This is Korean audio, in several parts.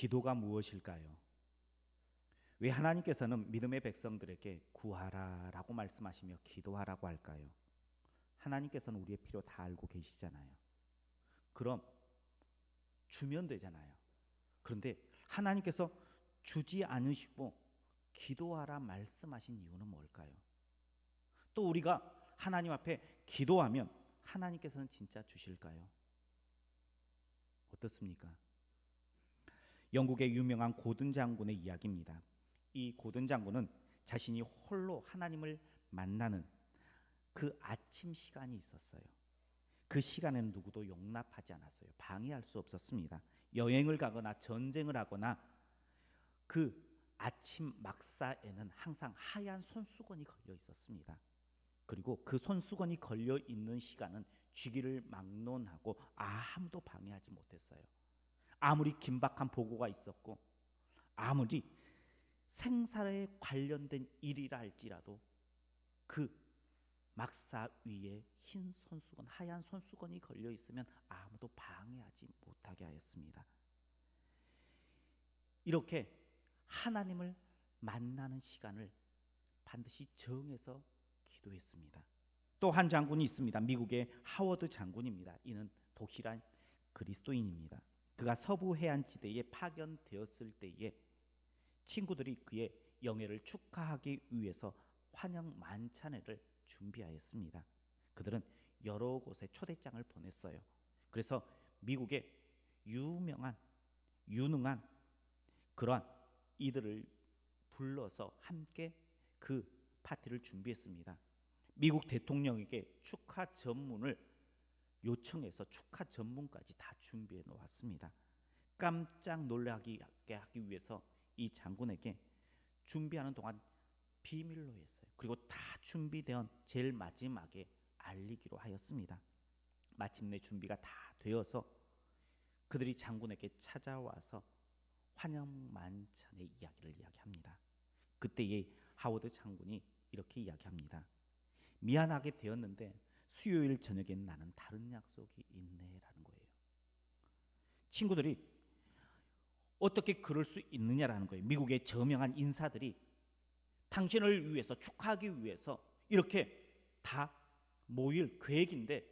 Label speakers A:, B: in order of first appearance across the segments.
A: 기도가 무엇일까요? 왜 하나님께서는 믿음의 백성들에게 구하라라고 말씀하시며 기도하라고 할까요? 하나님께서는 우리의 필요 다 알고 계시잖아요. 그럼 주면 되잖아요. 그런데 하나님께서 주지 않으시고 기도하라 말씀하신 이유는 뭘까요? 또 우리가 하나님 앞에 기도하면 하나님께서는 진짜 주실까요? 어떻습니까? 영국의 유명한 고든 장군의 이야기입니다. 이 고든 장군은 자신이 홀로 하나님을 만나는 그 아침 시간이 있었어요. 그 시간에는 누구도 용납하지 않았어요. 방해할 수 없었습니다. 여행을 가거나 전쟁을 하거나 그 아침 막사에는 항상 하얀 손수건이 걸려 있었습니다. 그리고 그 손수건이 걸려 있는 시간은 쥐기를 막론하고 아무도 방해하지 못했어요. 아무리 긴박한 보고가 있었고 아무리 생사에 관련된 일이라 할지라도 그 막사 위에 흰 손수건, 하얀 손수건이 걸려 있으면 아무도 방해하지 못하게 하였습니다. 이렇게 하나님을 만나는 시간을 반드시 정해서 기도했습니다. 또 한 장군이 있습니다. 미국의 하워드 장군입니다. 이는 독실한 그리스도인입니다. 그가 서부 해안지대에 파견되었을 때에 친구들이 그의 영예를 축하하기 위해서 환영 만찬회를 준비하였습니다. 그들은 여러 곳에 초대장을 보냈어요. 그래서 미국의 유능한 그러한 이들을 불러서 함께 그 파티를 준비했습니다. 미국 대통령에게 축하 전문을 요청해서 축하 전문까지 다 준비해 놓았습니다. 깜짝 놀라게 하기 위해서 이 장군에게 준비하는 동안 비밀로 했어요. 그리고 다 준비되어 제일 마지막에 알리기로 하였습니다. 마침내 준비가 다 되어서 그들이 장군에게 찾아와서 환영 만찬의 이야기를 이야기합니다. 그때의 하워드 장군이 이렇게 이야기합니다. 미안하게 되었는데 수요일 저녁엔 나는 다른 약속이 있네라는 거예요. 친구들이 어떻게 그럴 수 있느냐라는 거예요. 미국의 저명한 인사들이 당신을 위해서 축하하기 위해서 이렇게 다 모일 계획인데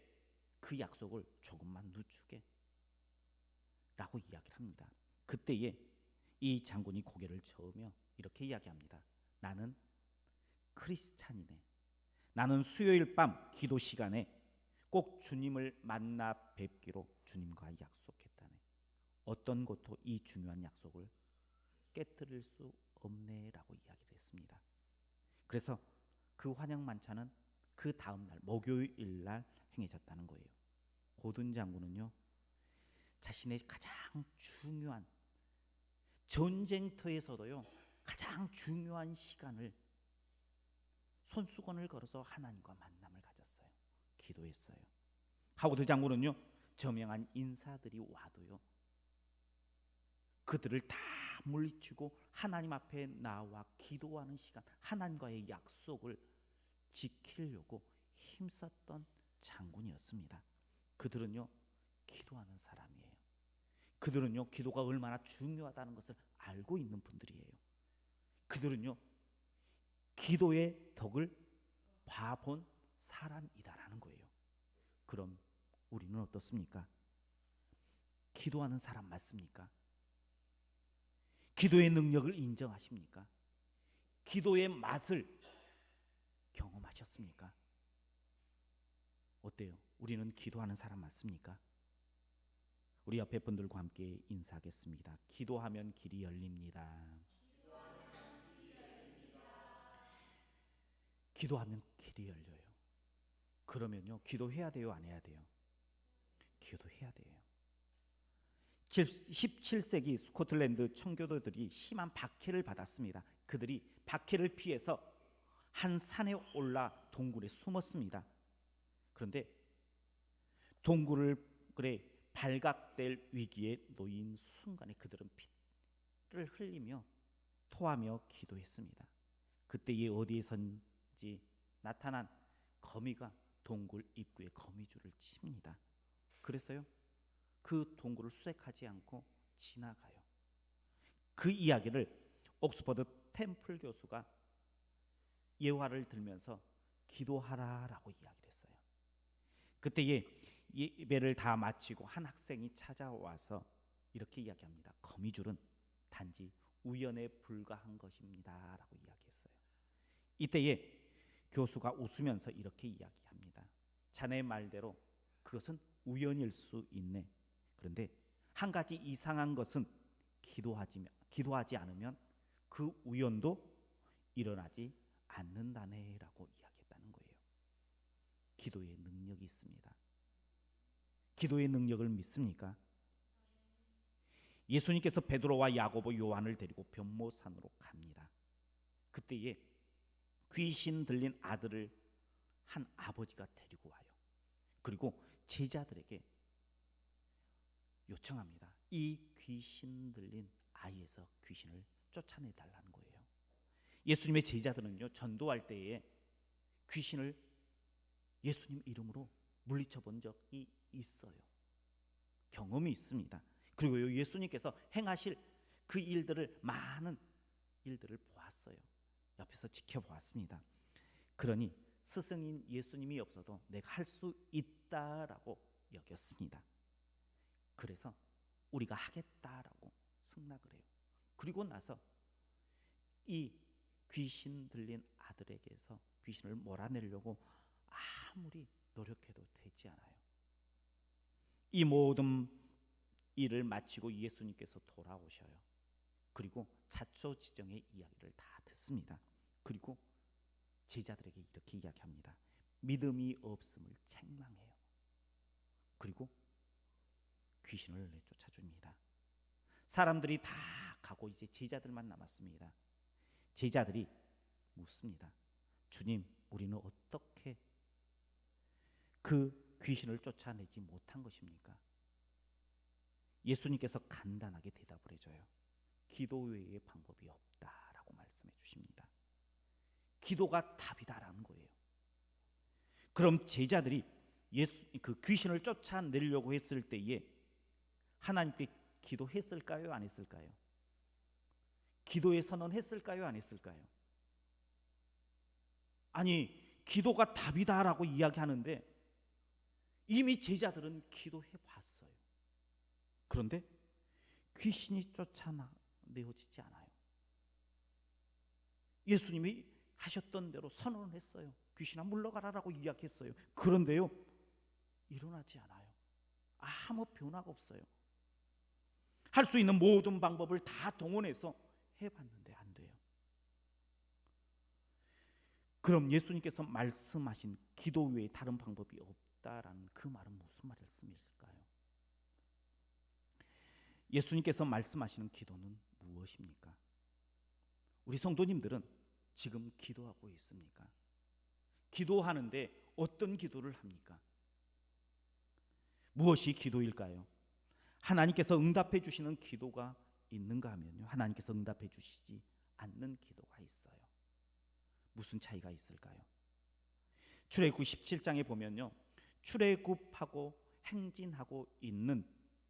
A: 그 약속을 조금만 늦추게 라고 이야기를 합니다. 그때에 이 장군이 고개를 저으며 이렇게 이야기합니다. 나는 크리스찬이네. 나는 수요일 밤 기도 시간에 꼭 주님을 만나 뵙기로 주님과 약속했다네. 어떤 것도 이 중요한 약속을 깨뜨릴 수 없네라고 이야기를 했습니다. 그래서 그 환영 만찬은 그 다음 날 목요일 날 행해졌다는 거예요. 고든 장군은요, 자신의 가장 중요한 전쟁터에서도요 가장 중요한 시간을 손수건을 걸어서 하나님과 만남을 가졌어요. 기도했어요. 하워드 장군은요, 저명한 인사들이 와도요 그들을 다 물리치고 하나님 앞에 나와 기도하는 시간, 하나님과의 약속을 지키려고 힘썼던 장군이었습니다. 그들은요 기도하는 사람이에요. 그들은요 기도가 얼마나 중요하다는 것을 알고 있는 분들이에요. 그들은요 기도의 덕을 봐본 사람이다라는 거예요. 그럼 우리는 어떻습니까? 기도하는 사람 맞습니까? 기도의 능력을 인정하십니까? 기도의 맛을 경험하셨습니까? 어때요? 우리는 기도하는 사람 맞습니까? 우리 옆에 분들과 함께 인사하겠습니다. 기도하면 길이 열립니다. 기도하면 길이 열려요. 그러면요, 기도해야 돼요, 안 해야 돼요? 기도해야 돼요. 17세기 스코틀랜드 청교도들이 심한 박해를 받았습니다. 그들이 박해를 피해서 한 산에 올라 동굴에 숨었습니다. 그런데 동굴에 발각될 위기에 놓인 순간에 그들은 피를 흘리며 토하며 기도했습니다. 그때에 어디에선지 나타난 거미가 동굴 입구에 거미줄을 칩니다. 그래서요 그 동굴을 수색하지 않고 지나가요. 그 이야기를 옥스퍼드 템플 교수가 예화를 들면서 기도하라라고 이야기를 했어요. 그때에 예배를 다 마치고 한 학생이 찾아와서 이렇게 이야기합니다. 거미줄은 단지 우연에 불과한 것입니다라고 이야기했어요. 이때에 교수가 웃으면서 이렇게 이야기합니다. 자네 말대로 그것은 우연일 수 있네. 그런데 한 가지 이상한 것은 기도하지 않으면 그 우연도 일어나지 않는다네라고 이야기했다는 거예요. 기도의 능력이 있습니다. 기도의 능력을 믿습니까? 예수님께서 베드로와 야고보, 요한을 데리고 변모산으로 갑니다. 그때에 귀신 들린 아들을 한 아버지가 데리고 와요. 그리고 제자들에게 요청합니다. 이 귀신 들린 아이에서 귀신을 쫓아내달라는 거예요. 예수님의 제자들은요, 전도할 때에 귀신을 예수님 이름으로 물리쳐 본 적이 있어요. 경험이 있습니다. 그리고 예수님께서 행하실 그 일들을, 많은 일들을 보았어요. 옆에서 지켜보았습니다. 그러니 스승인 예수님이 없어도 내가 할 수 있다라고 여겼습니다. 그래서 우리가 하겠다라고 승낙을 해요. 그리고 나서 이 귀신 들린 아들에게서 귀신을 몰아내려고 아무리 노력해도 되지 않아요. 이 모든 일을 마치고 예수님께서 돌아오셔요. 그리고 자초지정의 이야기를 다 듣습니다. 그리고 제자들에게 이렇게 이야기합니다. 믿음이 없음을 책망해요. 그리고 귀신을 내쫓아줍니다. 사람들이 다 가고 이제 제자들만 남았습니다. 제자들이 묻습니다. 주님, 우리는 어떻게 그 귀신을 쫓아내지 못한 것입니까? 예수님께서 간단하게 대답을 해줘요. 기도 외의 방법이 없다라고 말씀해 주십니다. 기도가 답이다라는 거예요. 그럼 제자들이 그 귀신을 쫓아내려고 했을 때에 하나님께 기도했을까요? 안 했을까요? 기도의 선언했을까요? 안 했을까요? 아니, 기도가 답이다라고 이야기하는데 이미 제자들은 기도해 봤어요. 그런데 귀신이 쫓아내어지지 않아요. 예수님이 하셨던 대로 선언을 했어요. 귀신아 물러가라라고 이야기했어요. 그런데요, 일어나지 않아요. 아무 변화가 없어요. 할 수 있는 모든 방법을 다 동원해서 해봤는데 안 돼요. 그럼 예수님께서 말씀하신 기도 외에 다른 방법이 없다라는 그 말은 무슨 말씀일까요? 예수님께서 말씀하시는 기도는 무엇입니까? 우리 성도님들은 지금 기도하고 있습니까? 기도하는데 어떤 기도를 합니까? 무엇이 기도일까요? 하나님께서 응답해 주시는 기도가 있는가 하면요, 하나님께서 응답해 주시지 않는 기도가 있어요. 무슨 차이가 있을까요? 출애굽 17장에 보면요, 출애굽하고 행진하고 있는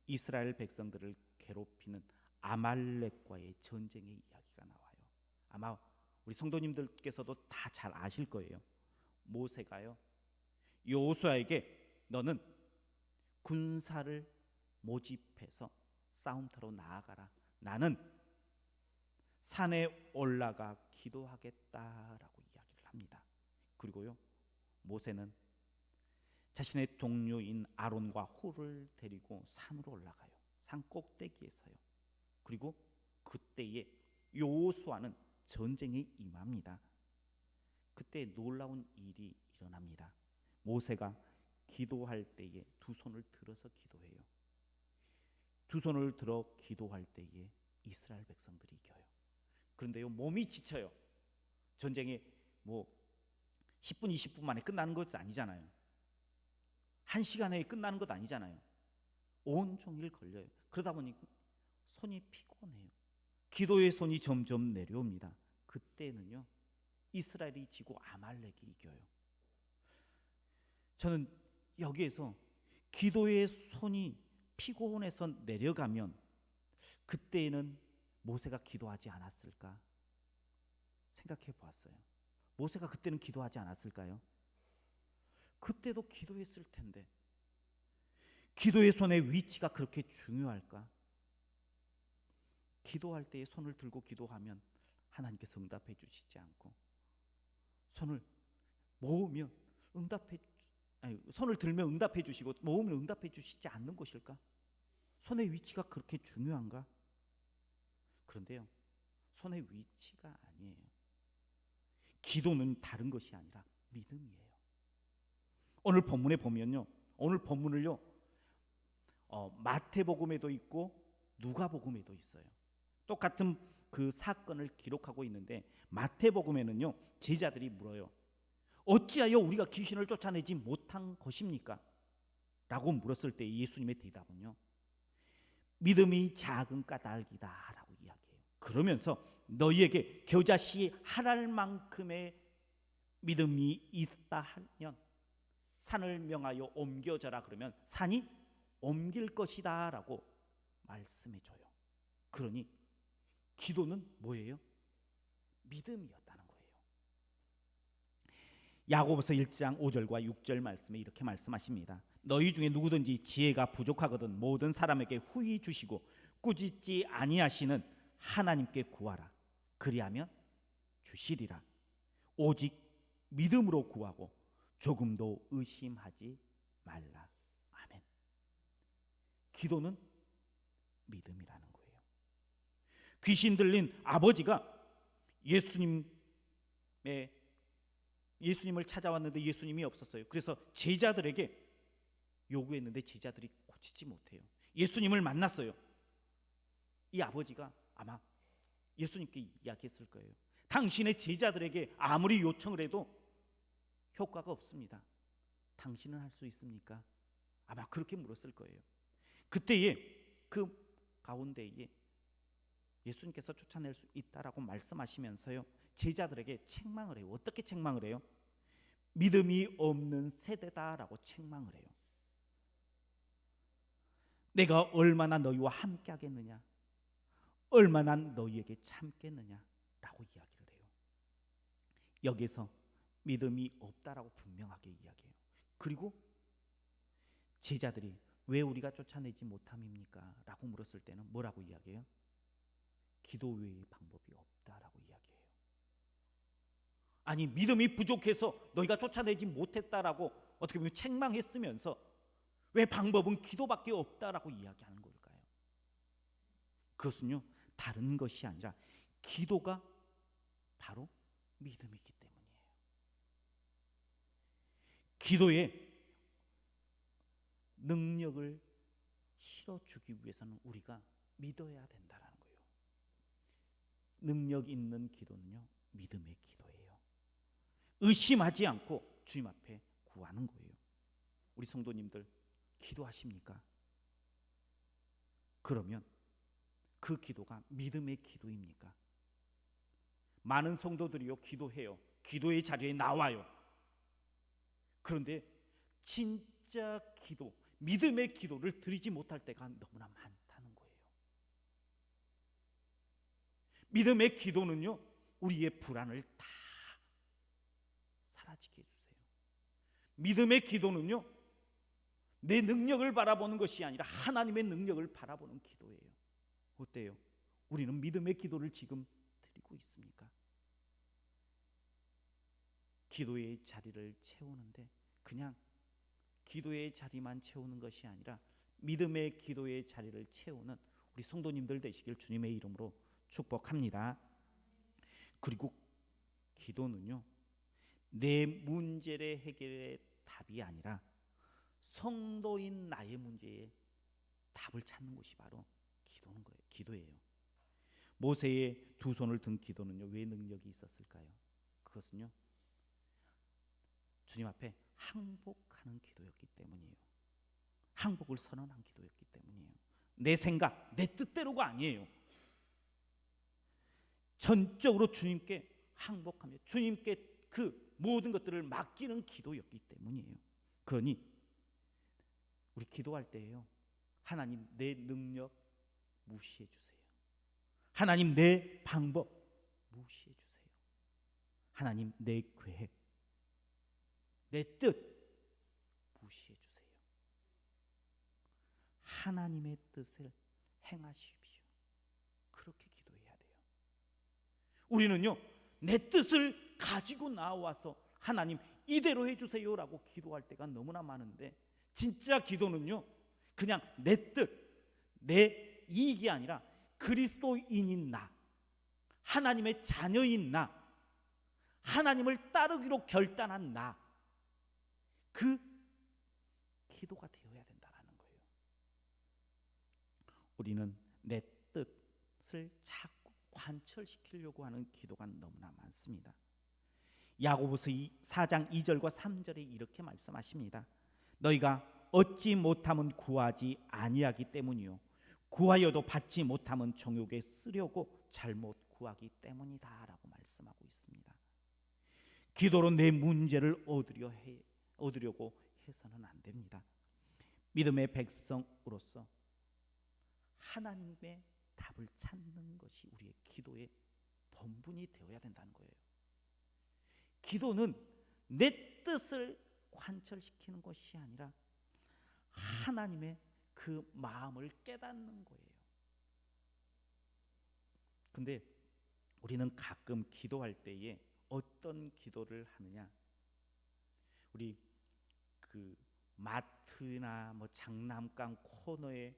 A: 이스라엘 백성들을 괴롭히는 아말렉과의 전쟁의 이야기가 나와요. 아마 우리 성도님들께서도 다 잘 아실 거예요. 모세가요, 여호수아에게 너는 군사를 모집해서 싸움터로 나아가라. 나는 산에 올라가 기도하겠다라고 이야기를 합니다. 그리고요, 모세는 자신의 동료인 아론과 홀을 데리고 산으로 올라가요. 산 꼭대기에 서요. 그리고 그때에 여호수아는 전쟁에 임합니다. 그때 놀라운 일이 일어납니다. 모세가 기도할 때에 두 손을 들어서 기도해요. 두 손을 들어 기도할 때에 이스라엘 백성들이 이겨요. 그런데요, 몸이 지쳐요. 전쟁에 뭐 10분 20분 만에 끝나는 것이 아니잖아요. 1시간에 끝나는 것 아니잖아요. 온종일 걸려요. 그러다 보니 손이 피곤해요. 기도의 손이 점점 내려옵니다. 그때는요, 이스라엘이 지고 아말렉이 이겨요. 저는 여기에서 기도의 손이 피곤해서 내려가면 그때에는 모세가 기도하지 않았을까 생각해 보았어요. 모세가 그때는 기도하지 않았을까요? 그때도 기도했을 텐데 기도의 손의 위치가 그렇게 중요할까? 기도할 때에 손을 들고 기도하면 하나님께서 응답해 주시지 않고 손을 모으면 손을 들면 응답해 주시고 모으면 응답해 주시지 않는 것일까? 손의 위치가 그렇게 중요한가? 그런데요, 손의 위치가 아니에요. 기도는 다른 것이 아니라 믿음이에요. 오늘 본문에 보면요, 오늘 본문을요, 마태복음에도 있고 누가복음에도 있어요. 똑같은 그 사건을 기록하고 있는데 마태복음에는요, 제자들이 물어요. 어찌하여 우리가 귀신을 쫓아내지 못한 것입니까? 라고 물었을 때 예수님의 대답은요, 믿음이 작은 까닭이다 라고 이야기해요. 그러면서 너희에게 겨자씨 하나할 만큼의 믿음이 있다 하면 산을 명하여 옮겨져라 그러면 산이 옮길 것이다 라고 말씀해줘요. 그러니 기도는 뭐예요? 믿음이었다는 거예요. 야고보서 1장 5절과 6절 말씀에 이렇게 말씀하십니다. 너희 중에 누구든지 지혜가 부족하거든 모든 사람에게 후히 주시고 꾸짖지 아니하시는 하나님께 구하라. 그리하면 주시리라. 오직 믿음으로 구하고 조금도 의심하지 말라. 아멘. 기도는 믿음이라는 거예요. 귀신 들린 아버지가 예수님을 찾아왔는데 예수님이 없었어요. 그래서 제자들에게 요구했는데 제자들이 고치지 못해요. 예수님을 만났어요. 이 아버지가 아마 예수님께 이야기했을 거예요. 당신의 제자들에게 아무리 요청을 해도 효과가 없습니다. 당신은 할 수 있습니까? 아마 그렇게 물었을 거예요. 그때에 그 가운데에 예수님께서 쫓아낼 수 있다라고 말씀하시면서요, 제자들에게 책망을 해요. 어떻게 책망을 해요? 믿음이 없는 세대다라고 책망을 해요. 내가 얼마나 너희와 함께 하겠느냐, 얼마나 너희에게 참겠느냐라고 이야기를 해요. 여기서 믿음이 없다라고 분명하게 이야기해요. 그리고 제자들이 왜 우리가 쫓아내지 못함입니까? 라고 물었을 때는 뭐라고 이야기해요? 기도 외의 방법이 없다라고 이야기해요. 아니, 믿음이 부족해서 너희가 쫓아내지 못했다라고 어떻게 보면 책망했으면서 왜 방법은 기도밖에 없다라고 이야기하는 걸까요? 그것은요, 다른 것이 아니라 기도가 바로 믿음이기 때문이에요. 기도에 능력을 실어주기 위해서는 우리가 믿어야 된다는 거예요. 능력 있는 기도는요, 믿음의 기도예요. 의심하지 않고 주님 앞에 구하는 거예요. 우리 성도님들 기도하십니까? 그러면 그 기도가 믿음의 기도입니까? 많은 성도들이요, 기도해요. 기도의 자리에 나와요. 그런데 진짜 기도, 믿음의 기도를 드리지 못할 때가 너무나 많다는 거예요. 믿음의 기도는요, 우리의 불안을 다 사라지게 해주세요. 믿음의 기도는요, 내 능력을 바라보는 것이 아니라 하나님의 능력을 바라보는 기도예요. 어때요? 우리는 믿음의 기도를 지금 드리고 있습니까? 기도의 자리를 채우는데 그냥 기도의 자리만 채우는 것이 아니라 믿음의 기도의 자리를 채우는 우리 성도님들 되시길 주님의 이름으로 축복합니다. 그리고 기도는요, 내 문제의 해결의 답이 아니라 성도인 나의 문제에 답을 찾는 것이 바로 기도예요. 모세의 두 손을 든 기도는요, 왜 능력이 있었을까요? 그것은요, 주님 앞에 항복하는 기도였기 때문이에요. 항복을 선언한 기도였기 때문이에요. 내 생각, 내 뜻대로가 아니에요. 전적으로 주님께 항복하며 주님께 그 모든 것들을 맡기는 기도였기 때문이에요. 그러니 우리 기도할 때에요, 하나님 내 능력 무시해 주세요. 하나님 내 방법 무시해 주세요. 하나님 내 계획, 내 뜻 무시해 주세요. 하나님의 뜻을 행하십시오. 그렇게 기도해야 돼요. 우리는요, 내 뜻을 가지고 나와서 하나님 이대로 해주세요라고 기도할 때가 너무나 많은데, 진짜 기도는요, 그냥 내 뜻, 내 이익이 아니라 그리스도인인 나, 하나님의 자녀인 나, 하나님을 따르기로 결단한 나, 그 기도가 되어야 된다는 거예요. 우리는 내 뜻을 자꾸 관철시키려고 하는 기도가 너무나 많습니다. 야고보서 4장 2절과 3절에 이렇게 말씀하십니다. 너희가 얻지 못함은 구하지 아니하기 때문이요 구하여도 받지 못함은 정욕에 쓰려고 잘못 구하기 때문이다 라고 말씀하고 있습니다. 기도로 내 문제를 얻으려고 해서는 안 됩니다. 믿음의 백성으로서 하나님의 답을 찾는 것이 우리의 기도의 본분이 되어야 된다는 거예요. 기도는 내 뜻을 관철시키는 것이 아니라 하나님의 그 마음을 깨닫는 거예요. 근데 우리는 가끔 기도할 때에 어떤 기도를 하느냐? 우리 그 마트나 뭐 장난감 코너에서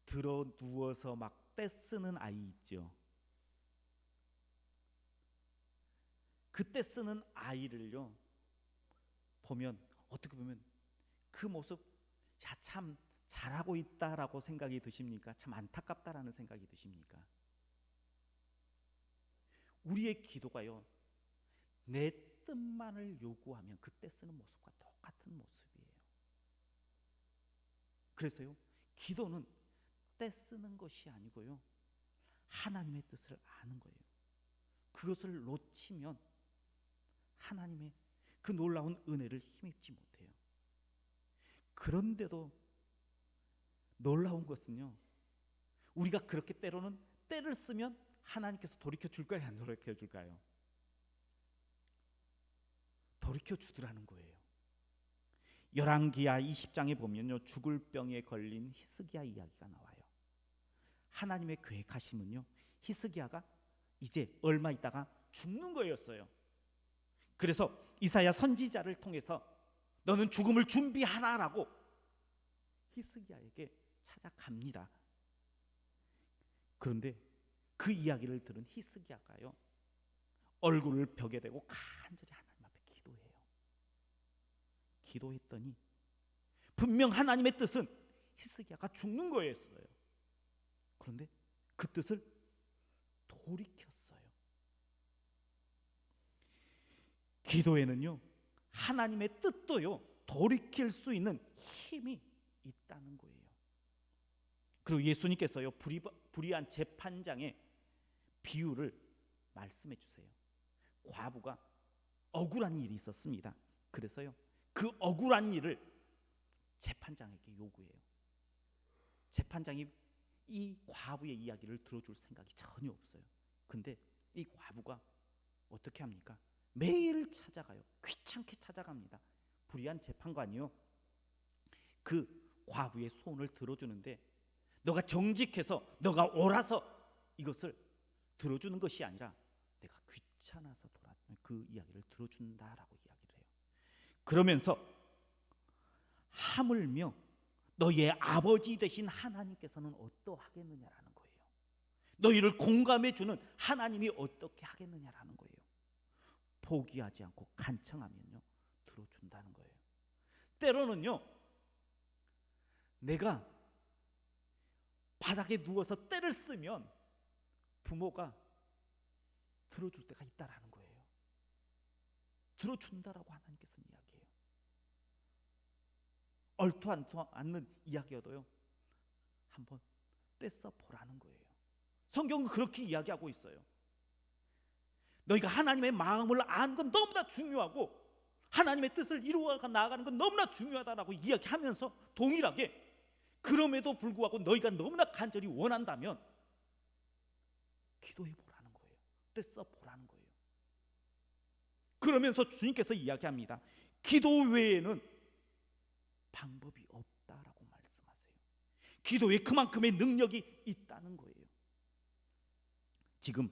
A: 들어 누워서 막 떼쓰는 아이 있죠. 그때 쓰는 아이를요 보면, 어떻게 보면 그 모습, 야, 참 잘하고 있다라고 생각이 드십니까? 참 안타깝다라는 생각이 드십니까? 우리의 기도가요, 내 뜻만을 요구하면 그때 쓰는 모습과 똑같은 모습이에요. 그래서요, 기도는 때 쓰는 것이 아니고요, 하나님의 뜻을 아는 거예요. 그것을 놓치면 하나님의 그 놀라운 은혜를 힘입지 못해요. 그런데도 놀라운 것은요, 우리가 그렇게 때로는 때를 쓰면 하나님께서 돌이켜 줄까요, 안 돌이켜 줄까요? 돌이켜 주더라는 거예요. 열왕기하 20장에 보면요, 죽을 병에 걸린 히스기야 이야기가 나와요. 하나님의 계획하심은요, 히스기야가 이제 얼마 있다가 죽는 거였어요. 그래서 이사야 선지자를 통해서 너는 죽음을 준비하라라고 히스기야에게 찾아갑니다. 그런데 그 이야기를 들은 히스기야가요, 얼굴을 벽에 대고 간절히 하나님 앞에 기도해요. 기도했더니 분명 하나님의 뜻은 히스기야가 죽는 거였어요. 그런데 그 뜻을 돌이켰어요. 기도에는요, 하나님의 뜻도요 돌이킬 수 있는 힘이 있다는 거예요. 그리고 예수님께서요 불의한 재판장의 비유를 말씀해 주세요. 과부가 억울한 일이 있었습니다. 그래서요 그 억울한 일을 재판장에게 요구해요. 재판장이 이 과부의 이야기를 들어줄 생각이 전혀 없어요. 근데 이 과부가 어떻게 합니까? 매일 찾아가요. 귀찮게 찾아갑니다. 불의한 재판관이요, 그 과부의 소원을 들어주는데, 너가 정직해서 너가 옳아서 이것을 들어주는 것이 아니라 내가 귀찮아서 그 이야기를 들어준다라고 이야기를 해요. 그러면서 하물며 너희의 아버지 되신 하나님께서는 어떠하겠느냐라는 거예요. 너희를 공감해 주는 하나님이 어떻게 하겠느냐라는 거예요. 포기하지 않고 간청하면요 들어준다는 거예요. 때로는요, 내가 바닥에 누워서 때를 쓰면 부모가 들어줄 때가 있다라는 거예요. 들어준다라고 하나님께서는 이야기해요. 얼토 않는 이야기여도요 한번 떼써 보라는 거예요. 성경은 그렇게 이야기하고 있어요. 너희가 하나님의 마음을 아는 건 너무나 중요하고 하나님의 뜻을 이루어 나아가는 건 너무나 중요하다라고 이야기하면서 동일하게, 그럼에도 불구하고 너희가 너무나 간절히 원한다면 기도해 보라는 거예요. 떼써 보라는 거예요. 그러면서 주님께서 이야기합니다. 기도 외에는 방법이 없다라고 말씀하세요. 기도에 그만큼의 능력이 있다는 거예요. 지금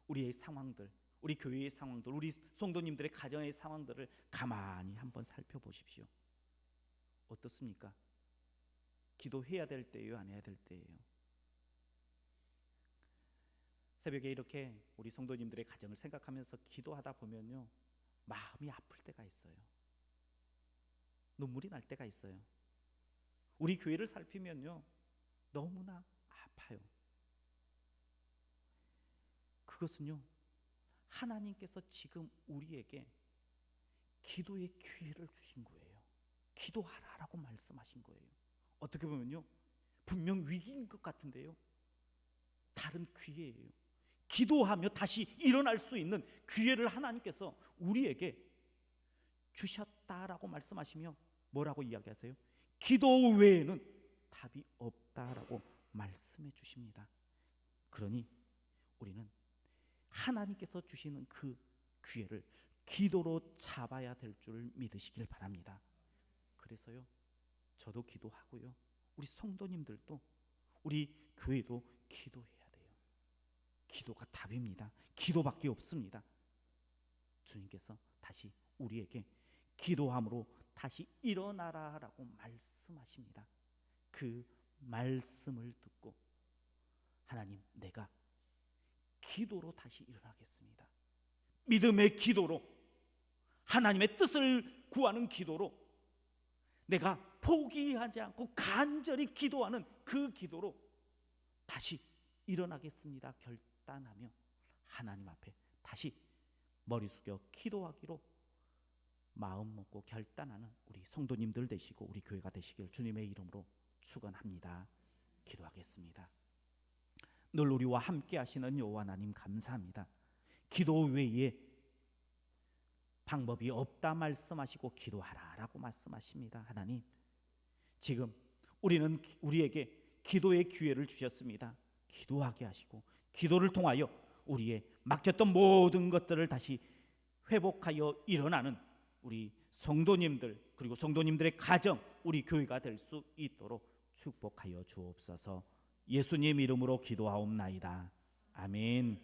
A: 우리의 상황들, 우리 교회의 상황들, 우리 성도님들의 가정의 상황들을 가만히 한번 살펴보십시오. 어떻습니까? 기도해야 될 때예요, 안 해야 될 때예요? 새벽에 이렇게 우리 성도님들의 가정을 생각하면서 기도하다 보면요, 마음이 아플 때가 있어요. 눈물이 날 때가 있어요. 우리 교회를 살피면요, 너무나 아파요. 그것은요, 하나님께서 지금 우리에게 기도의 기회를 주신 거예요. 기도하라라고 말씀하신 거예요. 어떻게 보면요, 분명 위기인 것 같은데요, 다른 기회예요. 기도하며 다시 일어날 수 있는 기회를 하나님께서 우리에게 주셨다라고 말씀하시며 뭐라고 이야기하세요? 기도 외에는 답이 없다라고 말씀해 주십니다. 그러니 우리는 하나님께서 주시는 그 기회를 기도로 잡아야 될 줄 믿으시길 바랍니다. 그래서요, 저도 기도하고요, 우리 성도님들도, 우리 교회도 기도해야 돼요. 기도가 답입니다. 기도밖에 없습니다. 주님께서 다시 우리에게 기도함으로 다시 일어나라라고 말씀하십니다. 그 말씀을 듣고 하나님, 내가 기도로 다시 일어나겠습니다. 믿음의 기도로, 하나님의 뜻을 구하는 기도로, 내가 포기하지 않고 간절히 기도하는 그 기도로 다시 일어나겠습니다 결단하며 하나님 앞에 다시 머리 숙여 기도하기로 마음 먹고 결단하는 우리 성도님들 되시고 우리 교회가 되시길 주님의 이름으로 축원합니다. 기도하겠습니다. 늘 우리와 함께 하시는 여호와 하나님 감사합니다. 기도 외에 방법이 없다 말씀하시고 기도하라라고 말씀하십니다. 하나님, 지금 우리는 우리에게 기도의 기회를 주셨습니다. 기도하게 하시고 기도를 통하여 우리의 막혔던 모든 것들을 다시 회복하여 일어나는 우리 성도님들, 그리고 성도님들의 가정, 우리 교회가 될 수 있도록 축복하여 주옵소서. 예수님 이름으로 기도하옵나이다. 아멘.